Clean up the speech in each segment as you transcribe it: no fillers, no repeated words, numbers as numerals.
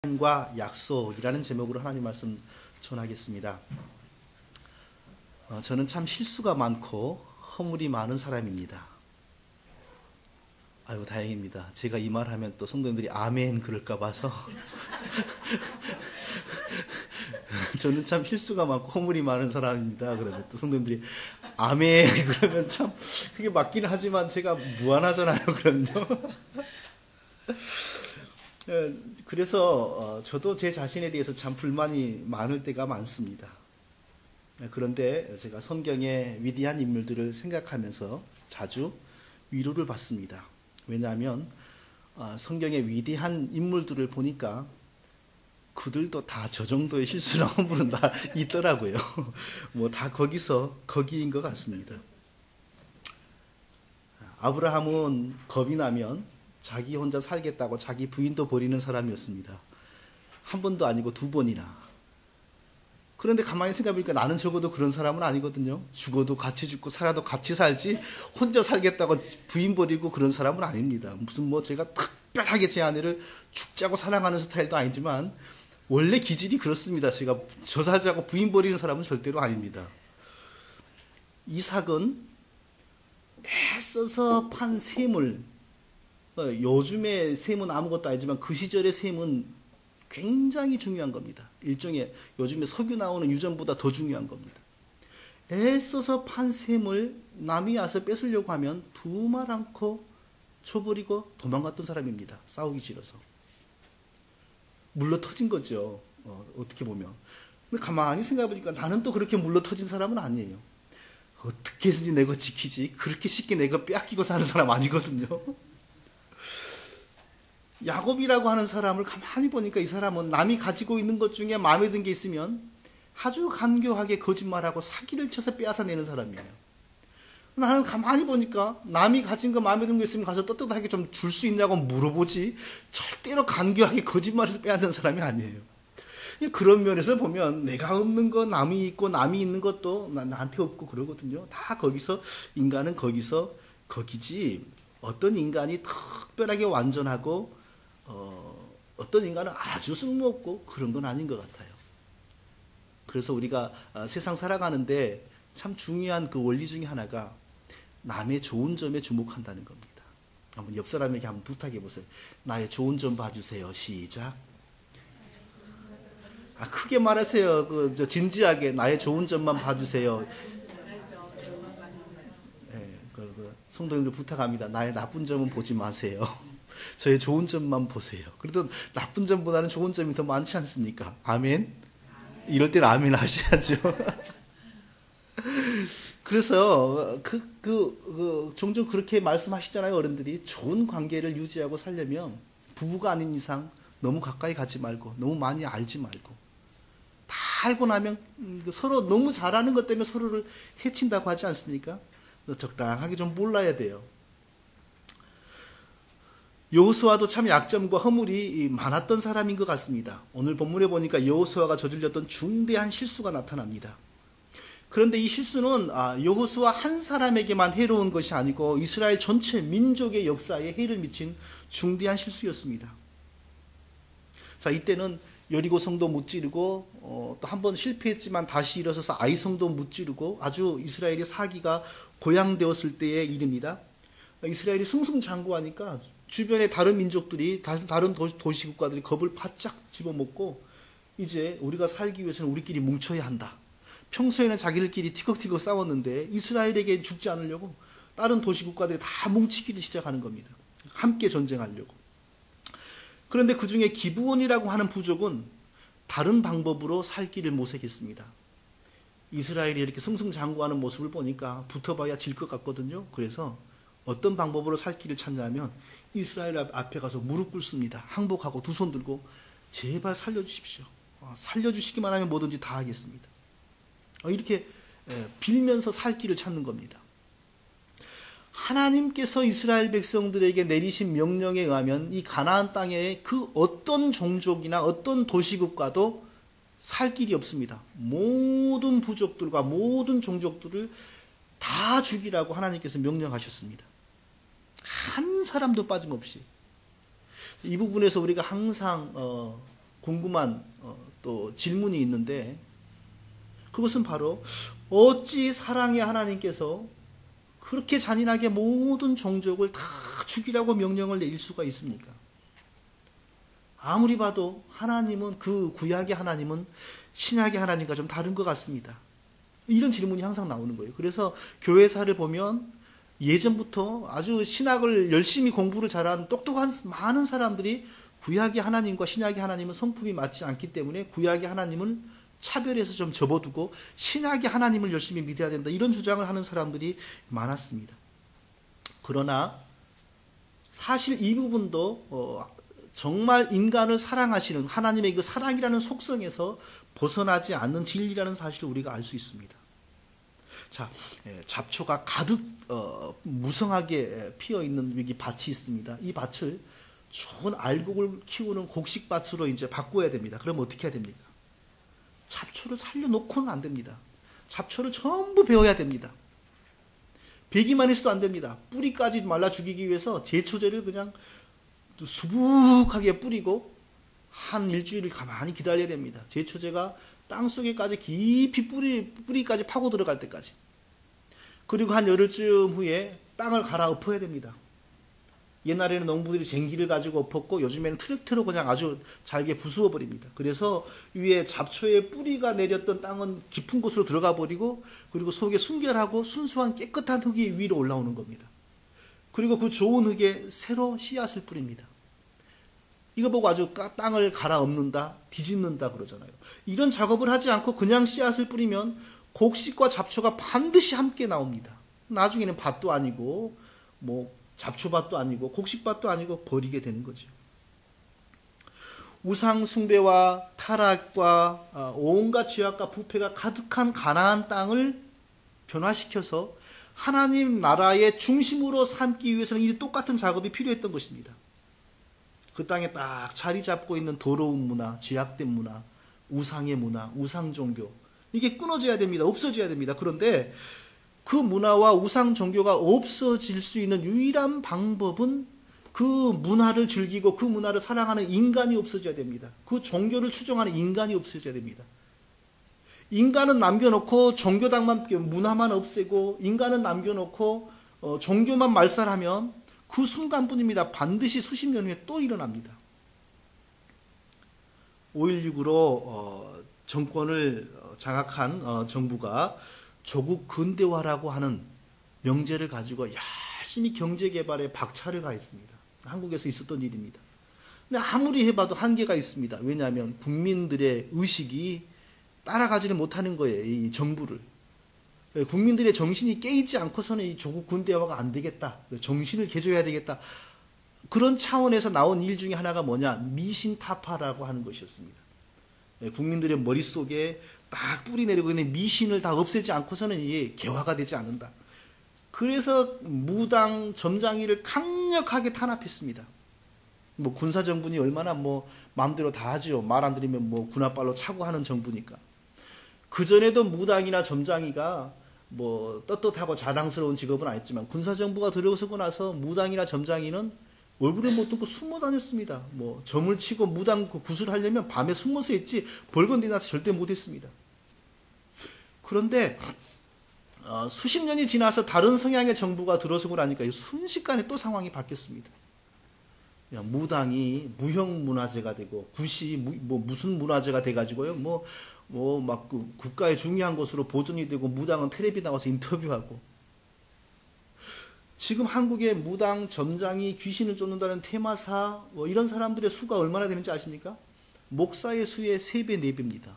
과 약속이라는 제목으로 하나님 말씀 전하겠습니다. 저는 참 실수가 많고 허물이 많은 사람입니다. 아유, 다행입니다. 제가 이 말하면 또 성도님들이 아멘 그럴까 봐서 저는 참 실수가 많고 허물이 많은 사람입니다. 그러면 또 성도님들이 아멘 그러면 참 그게 맞긴 하지만 제가 무안하잖아요. 그럼요. 그래서 저도 제 자신에 대해서 참 불만이 많을 때가 많습니다. 그런데 제가 성경의 위대한 인물들을 생각하면서 자주 위로를 받습니다. 왜냐하면 성경의 위대한 인물들을 보니까 그들도 다 저 정도의 실수나 허물은 다 있더라고요. 뭐 다 거기인 것 같습니다. 아브라함은 겁이 나면 자기 혼자 살겠다고 자기 부인도 버리는 사람이었습니다. 한 번도 아니고 두 번이나. 그런데 가만히 생각해보니까 나는 적어도 그런 사람은 아니거든요. 죽어도 같이 죽고 살아도 같이 살지 혼자 살겠다고 부인 버리고 그런 사람은 아닙니다. 무슨 뭐 제가 특별하게 제 아내를 죽자고 사랑하는 스타일도 아니지만 원래 기질이 그렇습니다. 제가 저 살자고 부인 버리는 사람은 절대로 아닙니다. 이삭은 애써서 판 셈을, 요즘의 셈은 아무것도 아니지만 그 시절의 셈은 굉장히 중요한 겁니다. 일종의 요즘에 석유 나오는 유전보다 더 중요한 겁니다. 애써서 판 셈을 남이 와서 뺏으려고 하면 두 말 않고 쳐버리고 도망갔던 사람입니다. 싸우기 싫어서. 물러 터진 거죠. 어떻게 보면. 근데 가만히 생각해보니까 나는 또 그렇게 물러 터진 사람은 아니에요. 어떻게 해서든지 내가 지키지 그렇게 쉽게 내가 빼앗기고 사는 사람 아니거든요. 야곱이라고 하는 사람을 가만히 보니까 이 사람은 남이 가지고 있는 것 중에 마음에 든 게 있으면 아주 간교하게 거짓말하고 사기를 쳐서 빼앗아내는 사람이에요. 나는 가만히 보니까 남이 가진 거 마음에 든 거 있으면 가서 떳떳하게 좀 줄 수 있냐고 물어보지 절대로 간교하게 거짓말해서 빼앗는 사람이 아니에요. 그런 면에서 보면 내가 없는 거 남이 있고 남이 있는 것도 나한테 없고 그러거든요. 다 거기서 인간은 거기지 어떤 인간이 특별하게 완전하고 어떤 인간은 아주 쓸모없고 그런 건 아닌 것 같아요. 그래서 우리가 세상 살아가는데 참 중요한 그 원리 중에 하나가 남의 좋은 점에 주목한다는 겁니다. 한번 옆 사람에게 한번 부탁해 보세요. 나의 좋은 점 봐주세요. 시작. 크게 말하세요. 진지하게 나의 좋은 점만 봐주세요. 네, 성도님들 부탁합니다. 나의 나쁜 점은 보지 마세요. 저의 좋은 점만 보세요. 그래도 나쁜 점보다는 좋은 점이 더 많지 않습니까? 아멘? 이럴 때는 아멘 하셔야죠. 그래서 종종 그렇게 말씀하시잖아요. 어른들이 좋은 관계를 유지하고 살려면 부부가 아닌 이상 너무 가까이 가지 말고 너무 많이 알지 말고 다 알고 나면 서로 너무 잘하는 것 때문에 서로를 해친다고 하지 않습니까? 적당하게 좀 몰라야 돼요. 여호수아도 참 약점과 허물이 많았던 사람인 것 같습니다. 오늘 본문에 보니까 여호수아가 저질렀던 중대한 실수가 나타납니다. 그런데 이 실수는 여호수아 한 사람에게만 해로운 것이 아니고 이스라엘 전체 민족의 역사에 해를 미친 중대한 실수였습니다. 자, 이때는 여리고 성도 무찌르고 또 한 번 실패했지만 다시 일어서서 아이 성도 무찌르고 아주 이스라엘의 사기가 고양되었을 때의 일입니다. 이스라엘이 승승장구하니까 주변의 다른 민족들이 다른 도시국가들이 겁을 바짝 집어먹고 이제 우리가 살기 위해서는 우리끼리 뭉쳐야 한다. 평소에는 자기들끼리 티격태격 싸웠는데 이스라엘에게 죽지 않으려고 다른 도시국가들이 다 뭉치기를 시작하는 겁니다. 함께 전쟁하려고. 그런데 그 중에 기브온이라고 하는 부족은 다른 방법으로 살 길을 모색했습니다. 이스라엘이 이렇게 승승장구하는 모습을 보니까 붙어봐야 질 것 같거든요. 그래서 어떤 방법으로 살 길을 찾냐면 이스라엘 앞에 가서 무릎 꿇습니다. 항복하고 두 손 들고 제발 살려주십시오. 살려주시기만 하면 뭐든지 다 하겠습니다. 이렇게 빌면서 살 길을 찾는 겁니다. 하나님께서 이스라엘 백성들에게 내리신 명령에 의하면 이 가나안 땅에 그 어떤 종족이나 어떤 도시국가도 살 길이 없습니다. 모든 부족들과 모든 종족들을 다 죽이라고 하나님께서 명령하셨습니다. 한 사람도 빠짐없이. 이 부분에서 우리가 항상 궁금한 또 질문이 있는데, 그것은 바로 어찌 사랑의 하나님께서 그렇게 잔인하게 모든 종족을 다 죽이라고 명령을 내릴 수가 있습니까? 아무리 봐도 하나님은, 그 구약의 하나님은 신약의 하나님과 좀 다른 것 같습니다. 이런 질문이 항상 나오는 거예요. 그래서 교회사를 보면 예전부터 아주 신학을 열심히 공부를 잘한 똑똑한 많은 사람들이 구약의 하나님과 신약의 하나님은 성품이 맞지 않기 때문에 구약의 하나님을 차별해서 좀 접어두고 신약의 하나님을 열심히 믿어야 된다, 이런 주장을 하는 사람들이 많았습니다. 그러나 사실 이 부분도 정말 인간을 사랑하시는 하나님의 그 사랑이라는 속성에서 벗어나지 않는 진리라는 사실을 우리가 알 수 있습니다. 자, 잡초가 가득 무성하게 피어있는 여기 밭이 있습니다. 이 밭을 좋은 알곡을 키우는 곡식밭으로 이제 바꿔야 됩니다. 그럼 어떻게 해야 됩니까? 잡초를 살려놓고는 안 됩니다. 잡초를 전부 베어야 됩니다. 베기만 해서도 안 됩니다. 뿌리까지 말라 죽이기 위해서 제초제를 그냥 수북하게 뿌리고 한 일주일을 가만히 기다려야 됩니다. 제초제가 땅속에까지 깊이 뿌리까지 파고 들어갈 때까지. 그리고 한 열흘쯤 후에 땅을 갈아 엎어야 됩니다. 옛날에는 농부들이 쟁기를 가지고 엎었고 요즘에는 트랙터로 그냥 아주 잘게 부수어 버립니다. 그래서 위에 잡초의 뿌리가 내렸던 땅은 깊은 곳으로 들어가 버리고, 그리고 속에 순결하고 순수한 깨끗한 흙이 위로 올라오는 겁니다. 그리고 그 좋은 흙에 새로 씨앗을 뿌립니다. 이거 보고 아주 땅을 갈아 엎는다, 뒤집는다 그러잖아요. 이런 작업을 하지 않고 그냥 씨앗을 뿌리면 곡식과 잡초가 반드시 함께 나옵니다. 나중에는 밭도 아니고 잡초밭도 아니고 곡식밭도 아니고 버리게 되는 거죠. 우상 숭배와 타락과 온갖 죄악과 부패가 가득한 가나안 땅을 변화시켜서 하나님 나라의 중심으로 삼기 위해서는 이 똑같은 작업이 필요했던 것입니다. 그 땅에 딱 자리 잡고 있는 더러운 문화, 죄악된 문화, 우상의 문화, 우상 종교, 이게 끊어져야 됩니다. 없어져야 됩니다. 그런데 그 문화와 우상 종교가 없어질 수 있는 유일한 방법은 그 문화를 즐기고 그 문화를 사랑하는 인간이 없어져야 됩니다. 그 종교를 추종하는 인간이 없어져야 됩니다. 인간은 남겨놓고 종교당만, 문화만 없애고 인간은 남겨놓고 종교만 말살하면 그 순간뿐입니다. 반드시 수십 년 후에 또 일어납니다. 5.16으로 정권을 장악한 정부가 조국 근대화라고 하는 명제를 가지고 열심히 경제개발에 박차를 가했습니다. 한국에서 있었던 일입니다. 근데 아무리 해봐도 한계가 있습니다. 왜냐하면 국민들의 의식이 따라가지는 못하는 거예요. 이 정부를. 국민들의 정신이 깨있지 않고서는 이 조국 근대화가 안 되겠다. 정신을 개조해야 되겠다. 그런 차원에서 나온 일 중에 하나가 뭐냐? 미신타파라고 하는 것이었습니다. 국민들의 머릿속에 딱 뿌리 내리고 있는 미신을 다 없애지 않고서는 이게 개화가 되지 않는다. 그래서 무당 점장이를 강력하게 탄압했습니다. 군사정부니 얼마나 마음대로 다 하죠. 말 안 들으면 군홧발로 차고 하는 정부니까. 그전에도 무당이나 점장이가 떳떳하고 자랑스러운 직업은 아니지만 군사정부가 들어서고 나서 무당이나 점장이는 얼굴을 못 듣고 숨어 다녔습니다. 점을 치고 무당 굿을 하려면 밤에 숨어서 했지 벌건 데 나서 절대 못했습니다. 그런데 수십 년이 지나서 다른 성향의 정부가 들어서고 나니까 순식간에 또 상황이 바뀌었습니다. 무당이 무형문화재가 되고 굿이 무슨 문화재가 돼가지고요. 국가의 중요한 것으로 보존이 되고 무당은 텔레비 나와서 인터뷰하고. 지금 한국의 무당, 점장이 귀신을 쫓는다는 테마사, 이런 사람들의 수가 얼마나 되는지 아십니까? 목사의 수의 3배, 4배입니다.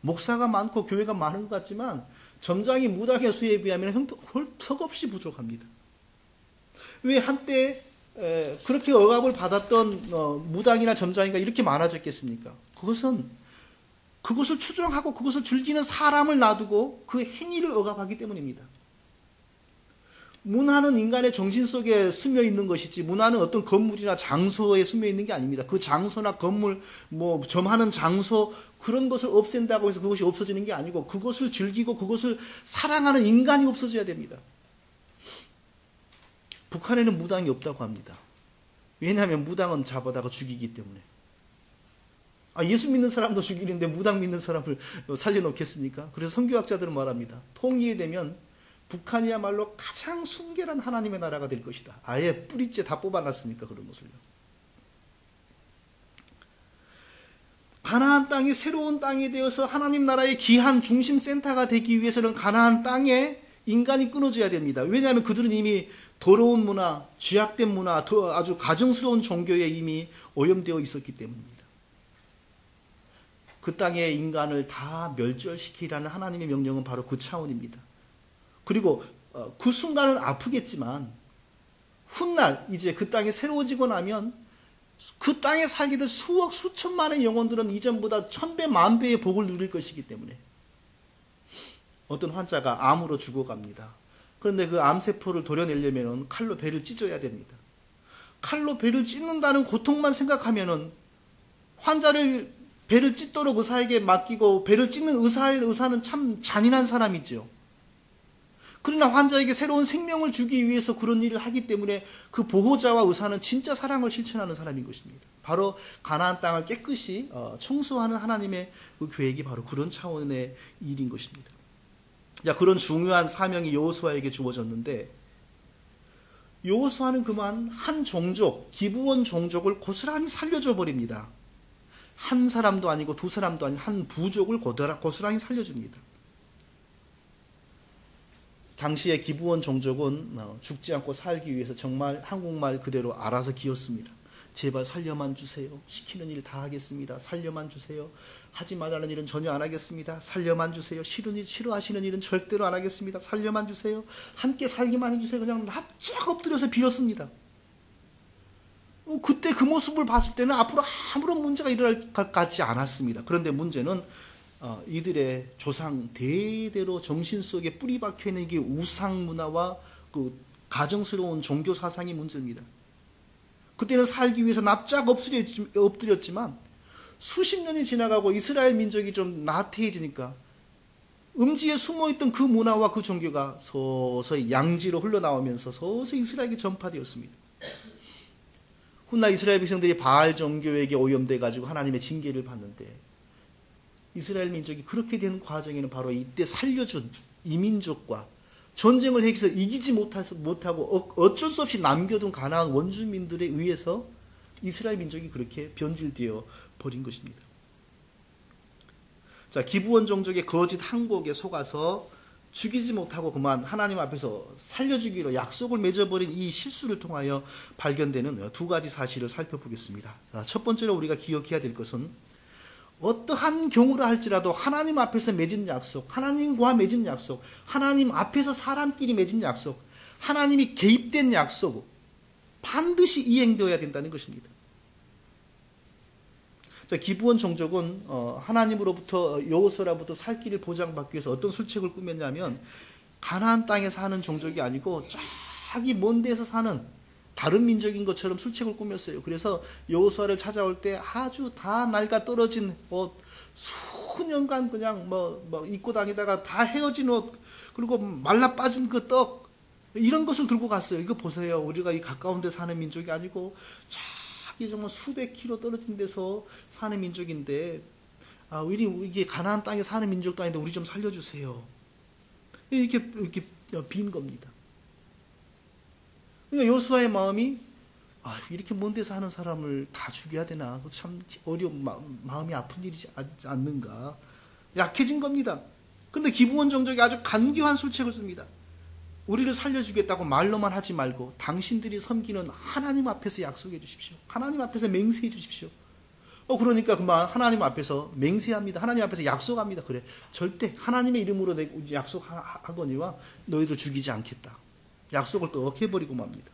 목사가 많고 교회가 많은 것 같지만 점장이 무당의 수에 비하면 턱없이 부족합니다. 왜 한때 그렇게 억압을 받았던 무당이나 점장이가 이렇게 많아졌겠습니까? 그것을 추종하고 그것을 즐기는 사람을 놔두고 그 행위를 억압하기 때문입니다. 문화는 인간의 정신 속에 스며 있는 것이지 문화는 어떤 건물이나 장소에 스며 있는 게 아닙니다. 그 장소나 건물, 점하는 장소 그런 것을 없앤다고 해서 그것이 없어지는 게 아니고 그것을 즐기고 그것을 사랑하는 인간이 없어져야 됩니다. 북한에는 무당이 없다고 합니다. 왜냐하면 무당은 잡아다가 죽이기 때문에. 예수 믿는 사람도 죽이는데 무당 믿는 사람을 살려놓겠습니까? 그래서 선교학자들은 말합니다. 통일이 되면 북한이야말로 가장 순결한 하나님의 나라가 될 것이다. 아예 뿌리째 다 뽑아놨으니까 그런 것을요. 가나안 땅이 새로운 땅이 되어서 하나님 나라의 귀한 중심 센터가 되기 위해서는 가나안 땅에 인간이 끊어져야 됩니다. 왜냐하면 그들은 이미 더러운 문화, 죄악된 문화, 아주 가증스러운 종교에 이미 오염되어 있었기 때문입니다. 그 땅의 인간을 다 멸절시키라는 하나님의 명령은 바로 그 차원입니다. 그리고 그 순간은 아프겠지만 훗날 이제 그 땅이 새로워지고 나면 그 땅에 살게 될 수억 수천만의 영혼들은 이전보다 1000배 만배의 복을 누릴 것이기 때문에 어떤 환자가 암으로 죽어갑니다. 그런데 그 암세포를 도려내려면 칼로 배를 찢어야 됩니다. 칼로 배를 찢는다는 고통만 생각하면 환자를 배를 찢도록 의사에게 맡기고 배를 찢는 의사는 참 잔인한 사람이죠. 그러나 환자에게 새로운 생명을 주기 위해서 그런 일을 하기 때문에 그 보호자와 의사는 진짜 사랑을 실천하는 사람인 것입니다. 바로 가나안 땅을 깨끗이 청소하는 하나님의 그 계획이 바로 그런 차원의 일인 것입니다. 자, 그런 중요한 사명이 여호수아에게 주어졌는데 여호수아는 그만 한 종족, 기브온 종족을 고스란히 살려줘 버립니다. 한 사람도 아니고 두 사람도 아닌 한 부족을 고스란히 살려줍니다. 당시의 기브온 종족은 죽지 않고 살기 위해서 정말 한국말 그대로 알아서 기었습니다. 제발 살려만 주세요. 시키는 일 다 하겠습니다. 살려만 주세요. 하지 말라는 일은 전혀 안 하겠습니다. 살려만 주세요. 싫어하시는 일은 절대로 안 하겠습니다. 살려만 주세요. 함께 살기만 해주세요. 그냥 납작 엎드려서 빌었습니다. 그때 그 모습을 봤을 때는 앞으로 아무런 문제가 일어날 것 같지 않았습니다. 그런데 문제는 이들의 조상 대대로 정신 속에 뿌리 박혀 있는 게 우상 문화와 그 가정스러운 종교 사상이 문제입니다. 그때는 살기 위해서 납작 엎드렸지만 수십 년이 지나가고 이스라엘 민족이 좀 나태해지니까 음지에 숨어있던 그 문화와 그 종교가 서서히 양지로 흘러나오면서 서서히 이스라엘에게 전파되었습니다. 훗날 이스라엘 백성들이 바알 종교에게 오염돼 가지고 하나님의 징계를 받는데 이스라엘 민족이 그렇게 된 과정에는 바로 이때 살려준 이민족과 전쟁을 해서 이기지 못하고 어쩔 수 없이 남겨둔 가나안 원주민들에 의해서 이스라엘 민족이 그렇게 변질되어 버린 것입니다. 자, 기브온 종족의 거짓 항복에 속아서 죽이지 못하고 그만 하나님 앞에서 살려주기로 약속을 맺어버린 이 실수를 통하여 발견되는 두 가지 사실을 살펴보겠습니다. 자, 첫 번째로 우리가 기억해야 될 것은 어떠한 경우라 할지라도 하나님 앞에서 맺은 약속, 하나님과 맺은 약속, 하나님 앞에서 사람끼리 맺은 약속, 하나님이 개입된 약속 반드시 이행되어야 된다는 것입니다. 자, 기브온 종족은 하나님으로부터 여호수아로부터 살 길을 보장받기 위해서 어떤 술책을 꾸몄냐면 가나안 땅에 사는 종족이 아니고 저기 먼 데서 사는 다른 민족인 것처럼 술책을 꾸몄어요. 그래서 여호수아를 찾아올 때 아주 다 낡아 떨어진 옷, 수년간 그냥 입고 다니다가 다 헤어진 옷, 그리고 말라 빠진 그 떡, 이런 것을 들고 갔어요. 이거 보세요. 우리가 이 가까운 데 사는 민족이 아니고 자기 정말 수백 킬로 떨어진 데서 사는 민족인데 이게 가나안 땅에 사는 민족도 아닌데 우리 좀 살려주세요. 이렇게 빈 겁니다. 그러니까 여호수아의 마음이 이렇게 먼 데서 하는 사람을 다 죽여야 되나? 참 어려운 마음이 아픈 일이지 않는가? 약해진 겁니다. 그런데 기브온 종족이 아주 간교한 술책을 씁니다. 우리를 살려주겠다고 말로만 하지 말고 당신들이 섬기는 하나님 앞에서 약속해 주십시오. 하나님 앞에서 맹세해 주십시오. 그러니까 그만 하나님 앞에서 맹세합니다. 하나님 앞에서 약속합니다. 그래, 절대 하나님의 이름으로 약속하거니와 너희들 죽이지 않겠다. 약속을 또 어겨버리고 맙니다.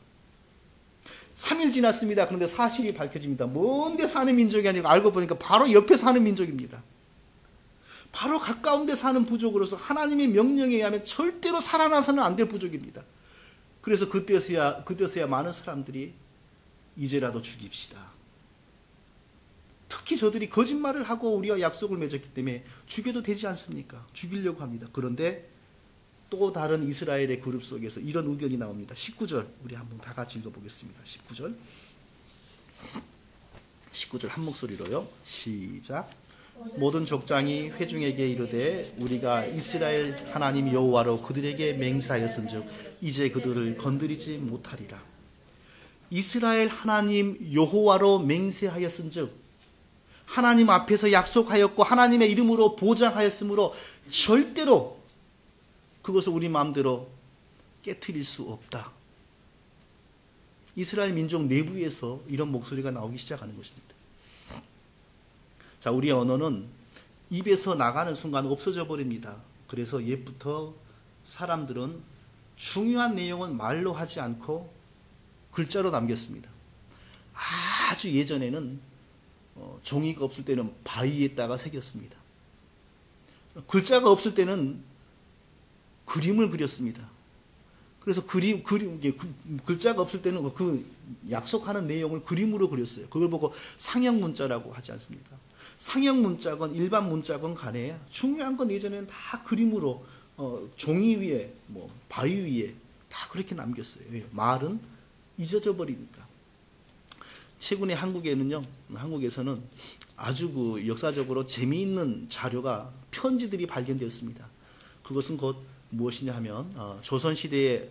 3일 지났습니다. 그런데 사실이 밝혀집니다. 먼데 사는 민족이 아니고 알고 보니까 바로 옆에 사는 민족입니다. 바로 가까운 데 사는 부족으로서 하나님의 명령에 의하면 절대로 살아나서는 안 될 부족입니다. 그래서 그때서야 많은 사람들이 이제라도 죽입시다. 특히 저들이 거짓말을 하고 우리와 약속을 맺었기 때문에 죽여도 되지 않습니까? 죽이려고 합니다. 그런데 또 다른 이스라엘의 그룹 속에서 이런 의견이 나옵니다. 19절 우리 한번 다 같이 읽어보겠습니다. 19절 19절 한 목소리로요. 시작. 모든 족장이 회중에게 이르되 우리가 이스라엘 하나님 여호와로 그들에게 맹세하였은즉 이제 그들을 건드리지 못하리라. 이스라엘 하나님 여호와로 맹세하였은즉 하나님 앞에서 약속하였고 하나님의 이름으로 보장하였으므로 절대로 그것을 우리 마음대로 깨트릴 수 없다. 이스라엘 민족 내부에서 이런 목소리가 나오기 시작하는 것입니다. 자, 우리의 언어는 입에서 나가는 순간 없어져 버립니다. 그래서 옛부터 사람들은 중요한 내용은 말로 하지 않고 글자로 남겼습니다. 아주 예전에는 종이가 없을 때는 바위에다가 새겼습니다. 글자가 없을 때는 그림을 그렸습니다. 그래서 글자가 없을 때는 그 약속하는 내용을 그림으로 그렸어요. 그걸 보고 상형 문자라고 하지 않습니까? 상형 문자건 일반 문자건 간에 중요한 건 예전에는 다 그림으로 종이 위에 바위 위에 다 그렇게 남겼어요. 왜? 말은 잊어져 버리니까. 최근에 한국에서는 아주 역사적으로 재미있는 자료가 편지들이 발견되었습니다. 그것은 곧 무엇이냐 하면 조선시대에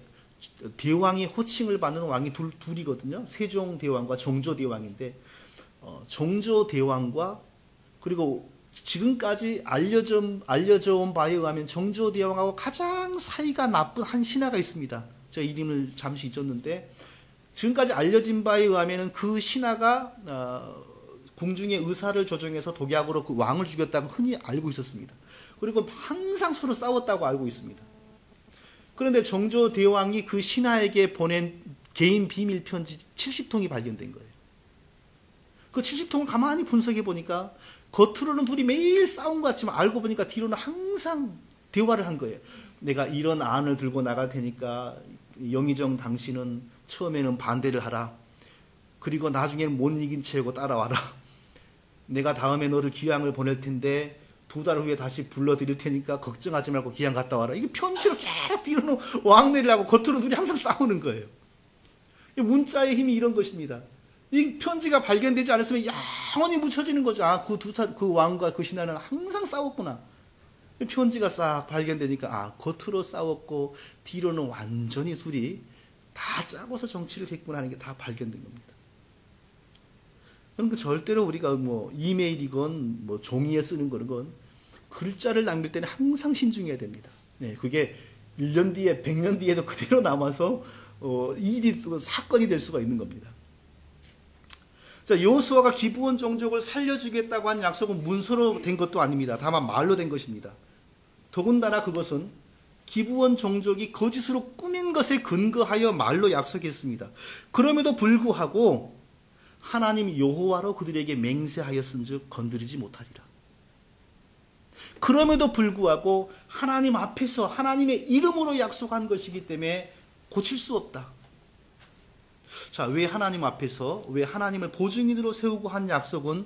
대왕의 호칭을 받는 왕이 둘이거든요. 세종대왕과 정조대왕인데 정조대왕과 그리고 지금까지 알려져 온 바에 의하면 정조대왕하고 가장 사이가 나쁜 한 신하가 있습니다. 제가 이름을 잠시 잊었는데 지금까지 알려진 바에 의하면 그 신하가 궁중의 의사를 조종해서 독약으로 그 왕을 죽였다고 흔히 알고 있었습니다. 그리고 항상 서로 싸웠다고 알고 있습니다. 그런데 정조대왕이 그 신하에게 보낸 개인 비밀 편지 70통이 발견된 거예요. 그 70통을 가만히 분석해 보니까 겉으로는 둘이 매일 싸운 것 같지만 알고 보니까 뒤로는 항상 대화를 한 거예요. 내가 이런 안을 들고 나갈 테니까 영의정 당신은 처음에는 반대를 하라. 그리고 나중에는 못 이긴 채고 따라와라. 내가 다음에 너를 귀향을 보낼 텐데 2달 후에 다시 불러드릴 테니까 걱정하지 말고 귀향 갔다 와라. 이게 편지로 계속 뒤로는 왕래를 하고 겉으로 둘이 항상 싸우는 거예요. 문자의 힘이 이런 것입니다. 이 편지가 발견되지 않았으면 영원히 묻혀지는 거죠. 그 왕과 그 신하는 항상 싸웠구나. 편지가 싹 발견되니까 겉으로 싸웠고 뒤로는 완전히 둘이 다 짜고서 정치를 했구나 하는 게 다 발견된 겁니다. 그러니까 절대로 우리가 이메일이건 종이에 쓰는 건 글자를 남길 때는 항상 신중해야 됩니다. 네, 그게 1년 뒤에 100년 뒤에도 그대로 남아서 일이 사건이 될 수가 있는 겁니다. 자, 여호수아가 기브온 종족을 살려주겠다고 한 약속은 문서로 된 것도 아닙니다. 다만 말로 된 것입니다. 더군다나 그것은 기브온 종족이 거짓으로 꾸민 것에 근거하여 말로 약속했습니다. 그럼에도 불구하고 하나님 여호와로 그들에게 맹세하였은즉 건드리지 못하리라. 그럼에도 불구하고 하나님 앞에서 하나님의 이름으로 약속한 것이기 때문에 고칠 수 없다. 자, 왜 하나님 앞에서 왜 하나님을 보증인으로 세우고 한 약속은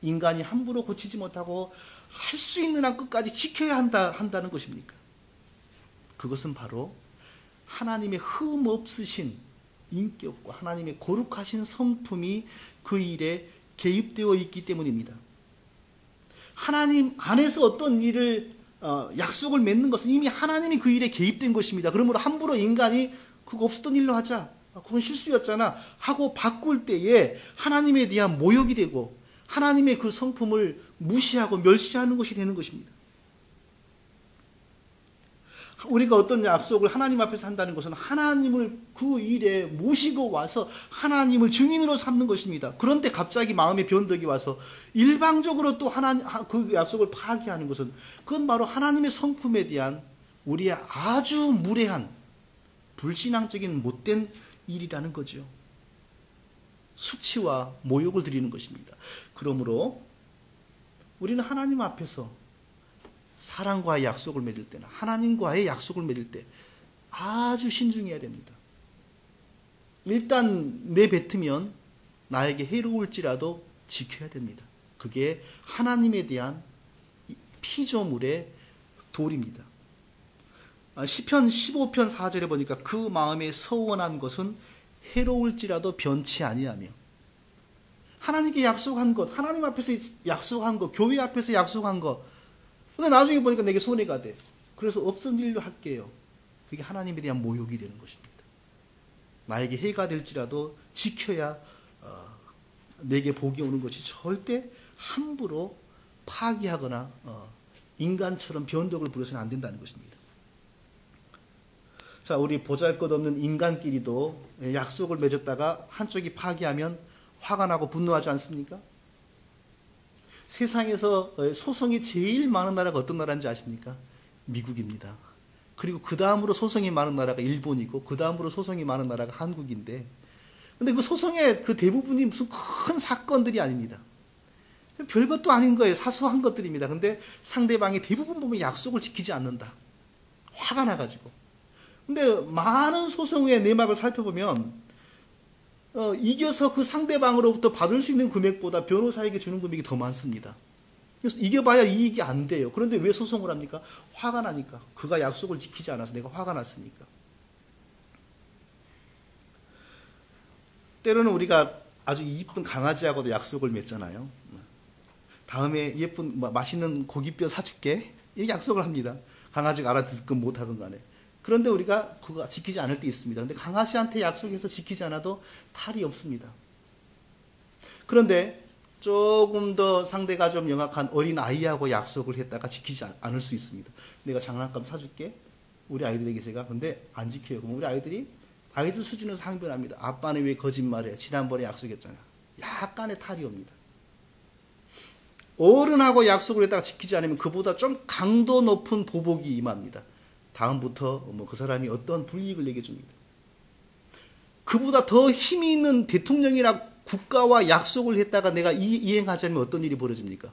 인간이 함부로 고치지 못하고 할 수 있는 한 끝까지 지켜야 한다는 것입니까? 그것은 바로 하나님의 흠 없으신 인격과 하나님의 거룩하신 성품이 그 일에 개입되어 있기 때문입니다. 하나님 안에서 어떤 일을 약속을 맺는 것은 이미 하나님이 그 일에 개입된 것입니다. 그러므로 함부로 인간이 그거 없었던 일로 하자. 그건 실수였잖아. 하고 바꿀 때에 하나님에 대한 모욕이 되고 하나님의 그 성품을 무시하고 멸시하는 것이 되는 것입니다. 우리가 어떤 약속을 하나님 앞에서 한다는 것은 하나님을 그 일에 모시고 와서 하나님을 증인으로 삼는 것입니다. 그런데 갑자기 마음의 변덕이 와서 일방적으로 또 그 약속을 파기하는 것은 그건 바로 하나님의 성품에 대한 우리의 아주 무례한 불신앙적인 못된 일이라는 거죠. 수치와 모욕을 드리는 것입니다. 그러므로 우리는 하나님 앞에서 사랑과의 약속을 맺을 때나 하나님과의 약속을 맺을 때 아주 신중해야 됩니다. 일단 내뱉으면 나에게 해로울지라도 지켜야 됩니다. 그게 하나님에 대한 피조물의 도리입니다. 시편 15편 4절에 보니까 그 마음에 서원한 것은 해로울지라도 변치 아니하며 하나님께 약속한 것, 하나님 앞에서 약속한 것, 교회 앞에서 약속한 것. 근데 나중에 보니까 내게 손해가 돼. 그래서 없던 일로 할게요. 그게 하나님에 대한 모욕이 되는 것입니다. 나에게 해가 될지라도 지켜야 내게 복이 오는 것이 절대 함부로 파기하거나 인간처럼 변덕을 부려서는 안 된다는 것입니다. 자, 우리 보잘것없는 인간끼리도 약속을 맺었다가 한쪽이 파기하면 화가 나고 분노하지 않습니까? 세상에서 소송이 제일 많은 나라가 어떤 나라인지 아십니까? 미국입니다. 그리고 그 다음으로 소송이 많은 나라가 일본이고 그 다음으로 소송이 많은 나라가 한국인데, 근데 그 소송의 그 대부분이 무슨 큰 사건들이 아닙니다. 별것도 아닌 거예요. 사소한 것들입니다. 근데 상대방이 대부분 보면 약속을 지키지 않는다. 화가 나가지고. 근데 많은 소송의 내막을 살펴보면 이겨서 그 상대방으로부터 받을 수 있는 금액보다 변호사에게 주는 금액이 더 많습니다. 그래서 이겨봐야 이익이 안 돼요. 그런데 왜 소송을 합니까? 화가 나니까. 그가 약속을 지키지 않아서 내가 화가 났으니까. 때로는 우리가 아주 이쁜 강아지하고도 약속을 맺잖아요. 다음에 예쁜 맛있는 고깃뼈 사줄게. 이렇게 약속을 합니다. 강아지가 알아듣건 못하건 간에. 그런데 우리가 그거 지키지 않을 때 있습니다. 그런데 강아지한테 약속해서 지키지 않아도 탈이 없습니다. 그런데 조금 더 상대가 좀 영악한 어린 아이하고 약속을 했다가 지키지 않을 수 있습니다. 내가 장난감 사줄게. 우리 아이들에게 제가. 근데 안 지켜요. 그럼 우리 아이들 수준에서 항변합니다. 아빠는 왜 거짓말해? 지난번에 약속했잖아. 약간의 탈이 옵니다. 어른하고 약속을 했다가 지키지 않으면 그보다 좀 강도 높은 보복이 임합니다. 다음부터 그 사람이 어떤 불이익을 내게 줍니다. 그보다 더 힘이 있는 대통령이나 국가와 약속을 했다가 내가 이행하지 않으면 어떤 일이 벌어집니까?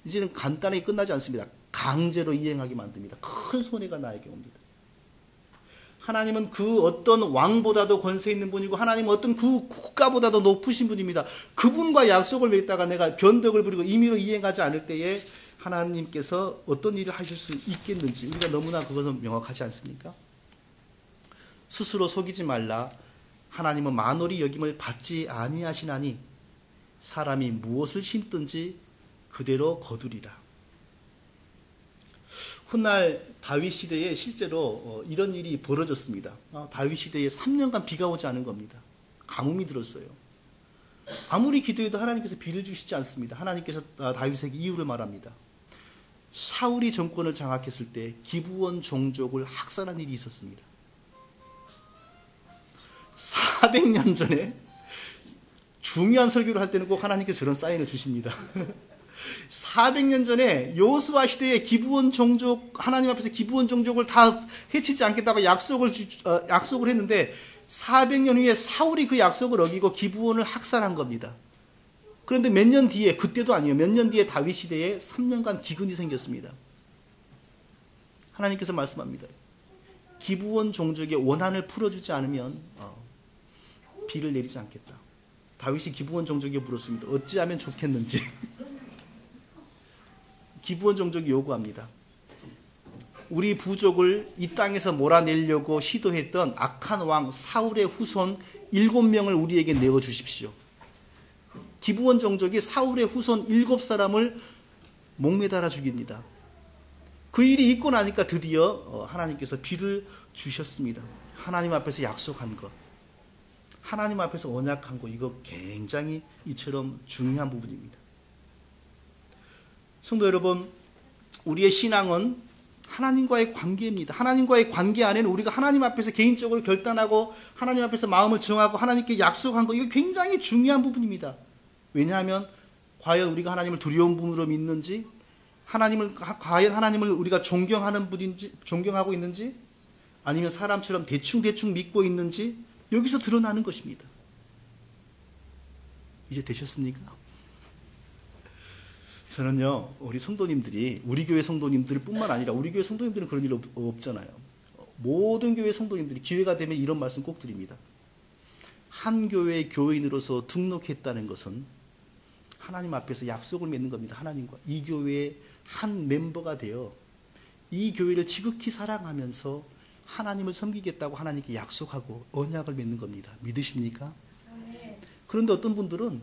이제는 간단하게 끝나지 않습니다. 강제로 이행하게 만듭니다. 큰 손해가 나에게 옵니다. 하나님은 그 어떤 왕보다도 권세 있는 분이고 하나님은 어떤 그 국가보다도 높으신 분입니다. 그분과 약속을 맺다가 내가 변덕을 부리고 임의로 이행하지 않을 때에 하나님께서 어떤 일을 하실 수 있겠는지 우리가 너무나 그것은 명확하지 않습니까? 스스로 속이지 말라. 하나님은 만홀히 여김을 받지 아니하시나니 사람이 무엇을 심든지 그대로 거두리라. 훗날 다윗 시대에 실제로 이런 일이 벌어졌습니다. 다윗 시대에 3년간 비가 오지 않은 겁니다. 가뭄이 들었어요. 아무리 기도해도 하나님께서 비를 주시지 않습니다. 하나님께서 다윗에게 이유를 말합니다. 사울이 정권을 장악했을 때 기브온 종족을 학살한 일이 있었습니다. 400년 전에 중요한 설교를 할 때는 꼭 하나님께서 저런 사인을 주십니다. 400년 전에 여호수아 시대에 기브온 종족, 하나님 앞에서 기브온 종족을 다 해치지 않겠다고 약속을 했는데 400년 후에 사울이 그 약속을 어기고 기브온을 학살한 겁니다. 그런데 몇 년 뒤에, 그때도 아니에요. 몇 년 뒤에 다윗 시대에 3년간 기근이 생겼습니다. 하나님께서 말씀합니다. 기브온 종족의 원한을 풀어주지 않으면 비를 내리지 않겠다. 다윗이 기브온 종족에 물었습니다. 어찌하면 좋겠는지. 기브온 종족이 요구합니다. 우리 부족을 이 땅에서 몰아내려고 시도했던 악한 왕 사울의 후손 7명을 우리에게 내어주십시오. 기브온 종족이 사울의 후손 7사람을 목매달아 죽입니다. 그 일이 있고 나니까 드디어 하나님께서 비를 주셨습니다. 하나님 앞에서 약속한 것, 하나님 앞에서 언약한 것, 이거 굉장히 이처럼 중요한 부분입니다. 성도 여러분, 우리의 신앙은 하나님과의 관계입니다. 하나님과의 관계 안에는 우리가 하나님 앞에서 개인적으로 결단하고 하나님 앞에서 마음을 정하고 하나님께 약속한 것, 이거 굉장히 중요한 부분입니다. 왜냐하면 과연 우리가 하나님을 두려운 분으로 믿는지, 과연 하나님을 우리가 존경하는 분인지, 존경하고 있는지, 아니면 사람처럼 대충 믿고 있는지 여기서 드러나는 것입니다. 이제 되셨습니까? 저는요, 우리 성도님들이, 우리 교회 성도님들 뿐만 아니라 우리 교회 성도님들은 그런 일 없잖아요. 모든 교회 성도님들이 기회가 되면 이런 말씀 꼭 드립니다. 한 교회의 교인으로서 등록했다는 것은 하나님 앞에서 약속을 맺는 겁니다. 하나님과 이 교회의 한 멤버가 되어 이 교회를 지극히 사랑하면서 하나님을 섬기겠다고 하나님께 약속하고 언약을 맺는 겁니다. 믿으십니까? 그런데 어떤 분들은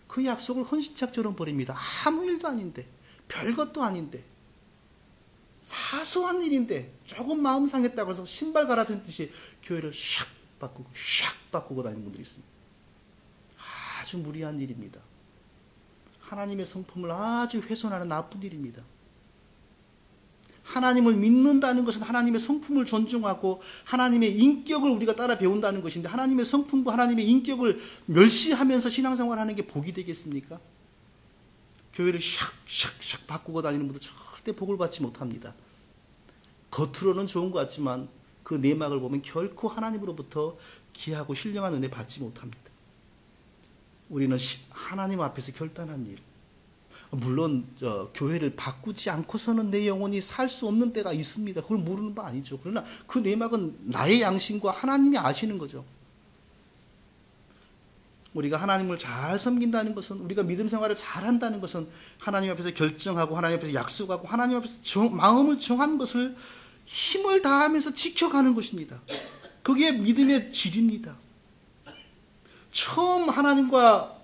그 약속을 헌신짝처럼 버립니다. 아무 일도 아닌데, 별것도 아닌데, 사소한 일인데 조금 마음 상했다고 해서 신발 갈아탄듯이 교회를 샥 바꾸고 다니는 분들이 있습니다. 아주 무리한 일입니다. 하나님의 성품을 아주 훼손하는 나쁜 일입니다. 하나님을 믿는다는 것은 하나님의 성품을 존중하고 하나님의 인격을 우리가 따라 배운다는 것인데, 하나님의 성품과 하나님의 인격을 멸시하면서 신앙생활하는 게 복이 되겠습니까? 교회를 샥 바꾸고 다니는 분들 절대 복을 받지 못합니다. 겉으로는 좋은 것 같지만 그 내막을 보면 결코 하나님으로부터 귀하고 신령한 은혜 받지 못합니다. 우리는 하나님 앞에서 결단한 일, 물론 교회를 바꾸지 않고서는 내 영혼이 살 수 없는 때가 있습니다. 그걸 모르는 바 아니죠. 그러나 그 내막은 나의 양심과 하나님이 아시는 거죠. 우리가 하나님을 잘 섬긴다는 것은, 우리가 믿음 생활을 잘한다는 것은 하나님 앞에서 결정하고 하나님 앞에서 약속하고 하나님 앞에서 마음을 정한 것을 힘을 다하면서 지켜가는 것입니다. 그게 믿음의 질입니다. 처음 하나님과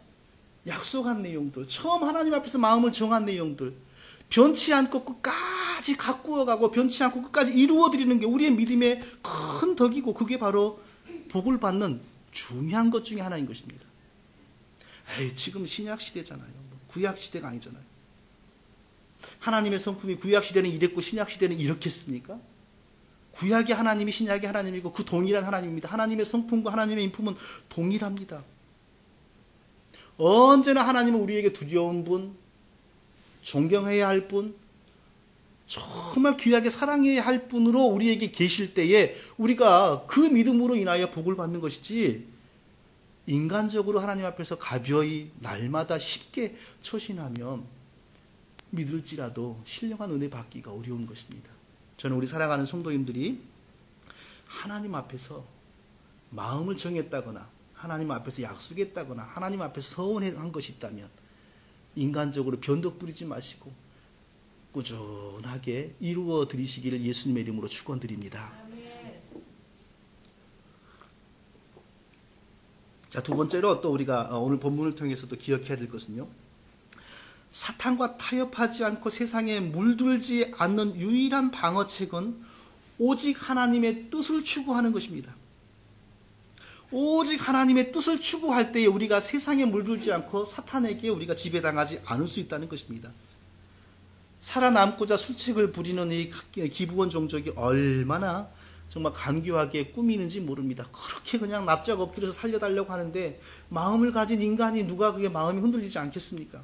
약속한 내용들, 처음 하나님 앞에서 마음을 정한 내용들, 변치 않고 끝까지 가꾸어가고 변치 않고 끝까지 이루어드리는 게 우리의 믿음의 큰 덕이고, 그게 바로 복을 받는 중요한 것 중에 하나인 것입니다. 지금 신약시대잖아요. 구약시대가 아니잖아요. 하나님의 성품이 구약시대는 이랬고 신약시대는 이렇겠습니까? 구약의 하나님이 신약의 하나님이고 그 동일한 하나님입니다. 하나님의 성품과 하나님의 인품은 동일합니다. 언제나 하나님은 우리에게 두려운 분, 존경해야 할 분, 정말 귀하게 사랑해야 할 분으로 우리에게 계실 때에 우리가 그 믿음으로 인하여 복을 받는 것이지, 인간적으로 하나님 앞에서 가벼이 날마다 쉽게 처신하면 믿을지라도 신령한 은혜 받기가 어려운 것입니다. 저는 우리 사랑하는 성도님들이 하나님 앞에서 마음을 정했다거나 하나님 앞에서 약속했다거나 하나님 앞에서 서원한 것이 있다면 인간적으로 변덕 부리지 마시고 꾸준하게 이루어 드리시기를 예수님의 이름으로 축원드립니다. 자, 두 번째로 또 우리가 오늘 본문을 통해서 또 기억해야 될 것은요, 사탄과 타협하지 않고 세상에 물들지 않는 유일한 방어책은 오직 하나님의 뜻을 추구하는 것입니다. 오직 하나님의 뜻을 추구할 때에 우리가 세상에 물들지 않고 사탄에게 우리가 지배당하지 않을 수 있다는 것입니다. 살아남고자 술책을 부리는 이 기부원 종족이 얼마나 정말 간교하게 꾸미는지 모릅니다. 그렇게 그냥 납작 엎드려서 살려달라고 하는데 마음을 가진 인간이 누가 그게 마음이 흔들리지 않겠습니까?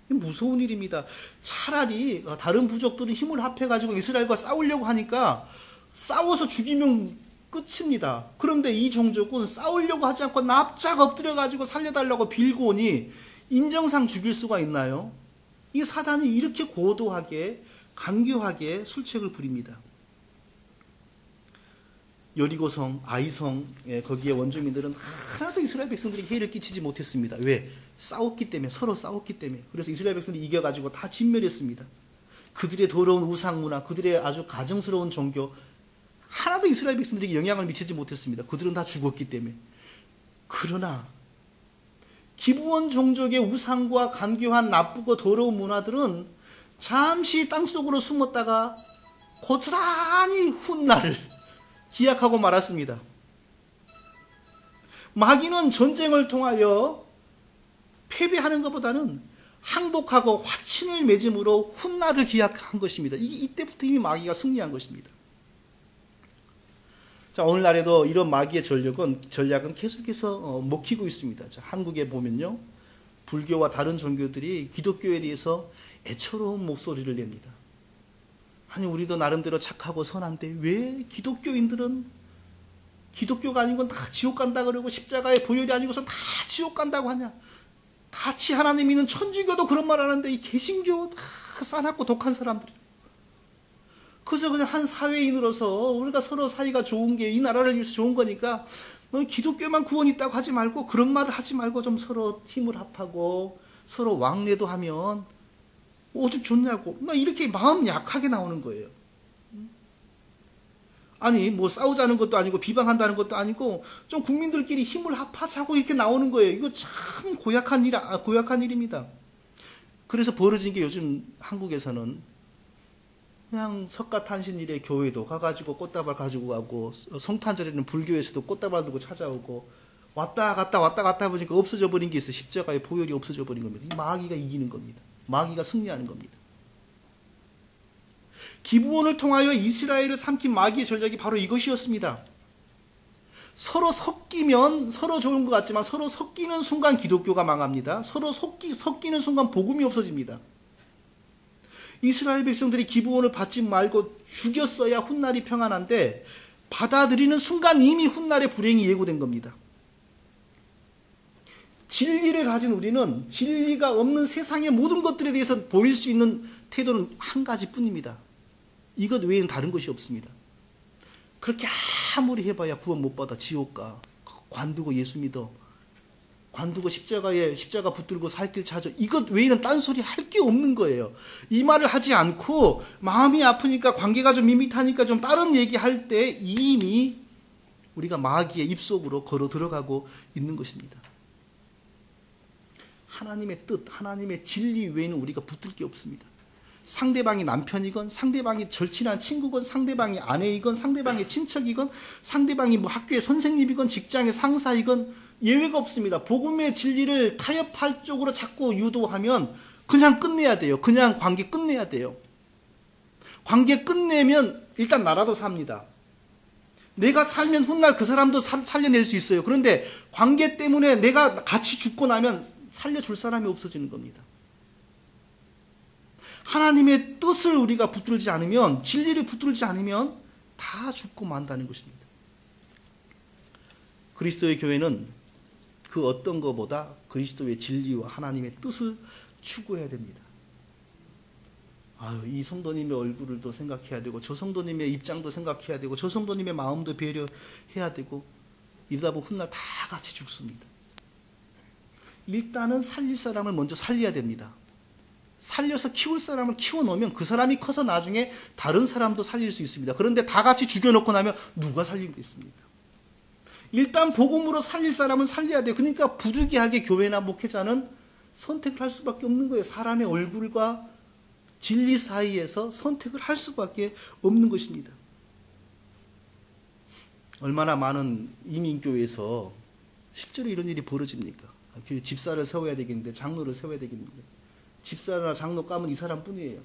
무서운 일입니다. 차라리 다른 부족들은 힘을 합해가지고 이스라엘과 싸우려고 하니까 싸워서 죽이면 끝입니다. 그런데 이 종족은 싸우려고 하지 않고 납작 엎드려가지고 살려달라고 빌고 오니 인정상 죽일 수가 있나요? 이 사단이 이렇게 고도하게 간교하게 술책을 부립니다. 여리고성, 아이성, 거기에 원주민들은 하나도 이스라엘 백성들에게 해를 끼치지 못했습니다. 왜? 싸웠기 때문에, 서로 싸웠기 때문에. 그래서 이스라엘 백성들이 이겨가지고 다 진멸했습니다. 그들의 더러운 우상문화, 그들의 아주 가증스러운 종교, 하나도 이스라엘 백성들에게 영향을 미치지 못했습니다. 그들은 다 죽었기 때문에. 그러나 기브온 종족의 우상과 간교한 나쁘고 더러운 문화들은 잠시 땅속으로 숨었다가 고스란히 훗날을 기약하고 말았습니다. 마귀는 전쟁을 통하여 패배하는 것보다는 항복하고 화친을 맺음으로 훗날을 기약한 것입니다. 이때부터 이미 마귀가 승리한 것입니다. 자, 오늘날에도 이런 마귀의 전략은 계속해서 먹히고 있습니다. 자, 한국에 보면요, 불교와 다른 종교들이 기독교에 대해서 애처로운 목소리를 냅니다. 아니, 우리도 나름대로 착하고 선한데 왜 기독교인들은 기독교가 아닌 건 다 지옥 간다 그러고 십자가의 보혈이 아니고선 다 지옥 간다고 하냐? 같이 하나님 믿는 천주교도 그런 말 하는데 이 개신교 다 싸납고 독한 사람들이. 그래서 그냥 한 사회인으로서 우리가 서로 사이가 좋은 게 이 나라를 위해서 좋은 거니까 기독교만 구원 있다고 하지 말고 그런 말을 하지 말고 좀 서로 힘을 합하고 서로 왕래도 하면 오죽 좋냐고. 이렇게 마음 약하게 나오는 거예요. 아니 뭐 싸우자는 것도 아니고 비방한다는 것도 아니고 좀 국민들끼리 힘을 합하자고 이렇게 나오는 거예요. 이거 참 고약한 일입니다. 그래서 벌어진 게 요즘 한국에서는 그냥 석가탄신일에 교회도 가가지고 꽃다발 가지고 가고, 성탄절에는 불교에서도 꽃다발 들고 찾아오고, 왔다 갔다 보니까 없어져 버린 게 있어요. 십자가의 보혈이 없어져 버린 겁니다. 이 마귀가 이기는 겁니다. 마귀가 승리하는 겁니다. 기브온을 통하여 이스라엘을 삼킨 마귀의 전략이 바로 이것이었습니다. 서로 섞이면 서로 좋은 것 같지만 서로 섞이는 순간 기독교가 망합니다. 서로 섞이는 순간 복음이 없어집니다. 이스라엘 백성들이 기브온을 받지 말고 죽였어야 훗날이 평안한데 받아들이는 순간 이미 훗날의 불행이 예고된 겁니다. 진리를 가진 우리는 진리가 없는 세상의 모든 것들에 대해서 보일 수 있는 태도는 한 가지뿐입니다. 이것 외에는 다른 것이 없습니다. 그렇게 아무리 해봐야 구원 못 받아. 지옥 가. 관두고 예수 믿어. 관두고 십자가 붙들고 살 길 찾아. 이것 외에는 딴소리 할 게 없는 거예요. 이 말을 하지 않고 마음이 아프니까 관계가 좀 밋밋하니까 좀 다른 얘기할 때 이미 우리가 마귀의 입속으로 걸어 들어가고 있는 것입니다. 하나님의 뜻, 하나님의 진리 외에는 우리가 붙들 게 없습니다. 상대방이 남편이건 상대방이 절친한 친구건 상대방이 아내이건 상대방의 친척이건 상대방이 뭐 학교의 선생님이건 직장의 상사이건 예외가 없습니다. 복음의 진리를 타협할 쪽으로 자꾸 유도하면 그냥 끝내야 돼요. 그냥 관계 끝내야 돼요. 관계 끝내면 일단 나라도 삽니다. 내가 살면 훗날 그 사람도 살려낼 수 있어요. 그런데 관계 때문에 내가 같이 죽고 나면 살려줄 사람이 없어지는 겁니다. 하나님의 뜻을 우리가 붙들지 않으면, 진리를 붙들지 않으면 다 죽고 만다는 것입니다. 그리스도의 교회는 그 어떤 것보다 그리스도의 진리와 하나님의 뜻을 추구해야 됩니다. 이 성도님의 얼굴을 더 생각해야 되고, 저 성도님의 입장도 생각해야 되고, 저 성도님의 마음도 배려해야 되고, 이러다 보면 훗날 다 같이 죽습니다. 일단은 살릴 사람을 먼저 살려야 됩니다. 살려서 키울 사람을 키워놓으면 그 사람이 커서 나중에 다른 사람도 살릴 수 있습니다. 그런데 다 같이 죽여놓고 나면 누가 살리겠습니까? 일단 복음으로 살릴 사람은 살려야 돼요. 그러니까 부득이하게 교회나 목회자는 선택을 할 수밖에 없는 거예요. 사람의 얼굴과 진리 사이에서 선택을 할 수밖에 없는 것입니다. 얼마나 많은 이민교회에서 실제로 이런 일이 벌어집니까? 집사를 세워야 되겠는데, 장로를 세워야 되겠는데, 집사나 장로 까면 이 사람뿐이에요.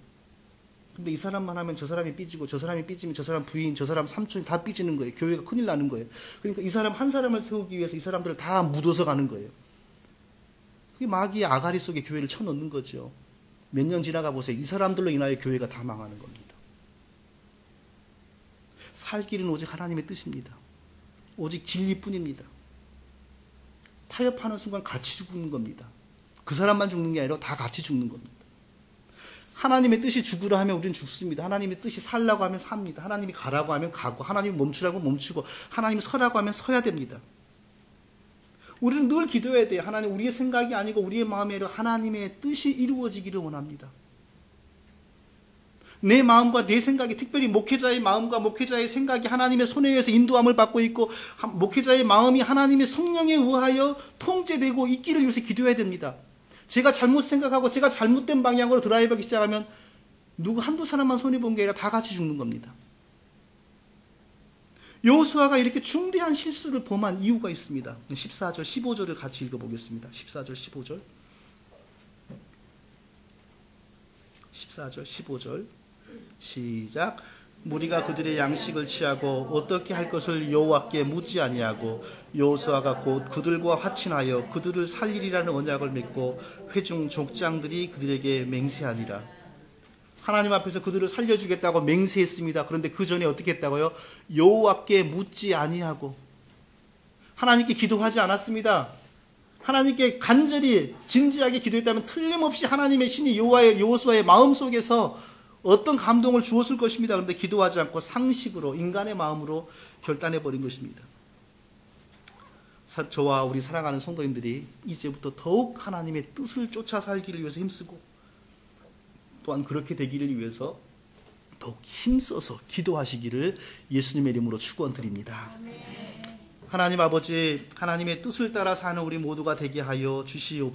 근데 이 사람만 하면 저 사람이 삐지고, 저 사람이 삐지면 저 사람 부인, 저 사람 삼촌이 다 삐지는 거예요. 교회가 큰일 나는 거예요. 그러니까 이 사람 한 사람을 세우기 위해서 이 사람들을 다 묻어서 가는 거예요. 그게 마귀의 아가리 속에 교회를 쳐넣는 거죠. 몇 년 지나가 보세요. 이 사람들로 인하여 교회가 다 망하는 겁니다. 살 길은 오직 하나님의 뜻입니다. 오직 진리뿐입니다. 타협하는 순간 같이 죽는 겁니다. 그 사람만 죽는 게 아니라 다 같이 죽는 겁니다. 하나님의 뜻이 죽으라 하면 우리는 죽습니다. 하나님의 뜻이 살라고 하면 삽니다. 하나님이 가라고 하면 가고, 하나님이 멈추라고 멈추고, 하나님이 서라고 하면 서야 됩니다. 우리는 늘 기도해야 돼요. 하나님, 우리의 생각이 아니고 우리의 마음이 아니라 하나님의 뜻이 이루어지기를 원합니다. 내 마음과 내 생각이, 특별히 목회자의 마음과 목회자의 생각이 하나님의 손에 의해서 인도함을 받고 있고, 목회자의 마음이 하나님의 성령에 의하여 통제되고 있기를 위해서 기도해야 됩니다. 제가 잘못 생각하고 제가 잘못된 방향으로 드라이브하기 시작하면 누구 한두 사람만 손해본 게 아니라 다 같이 죽는 겁니다. 여호수아가 이렇게 중대한 실수를 범한 이유가 있습니다. 14절, 15절을 같이 읽어보겠습니다. 14절, 15절. 14절, 15절. 시작. 무리가 그들의 양식을 취하고 어떻게 할 것을 여호와께 묻지 아니하고 여호수아가 곧 그들과 화친하여 그들을 살리리라는 언약을 맺고 회중 족장들이 그들에게 맹세하니라. 하나님 앞에서 그들을 살려주겠다고 맹세했습니다. 그런데 그 전에 어떻게 했다고요? 여호와께 묻지 아니하고, 하나님께 기도하지 않았습니다. 하나님께 간절히 진지하게 기도했다면 틀림없이 하나님의 신이 여호수아의 마음속에서 어떤 감동을 주었을 것입니다. 그런데 기도하지 않고 상식으로, 인간의 마음으로 결단해버린 것입니다. 저와 우리 사랑하는 성도님들이 이제부터 더욱 하나님의 뜻을 쫓아 살기를 위해서 힘쓰고, 또한 그렇게 되기를 위해서 더욱 힘써서 기도하시기를 예수님의 이름으로 축원드립니다. 하나님 아버지, 하나님의 뜻을 따라 사는 우리 모두가 되게 하여 주시옵소서.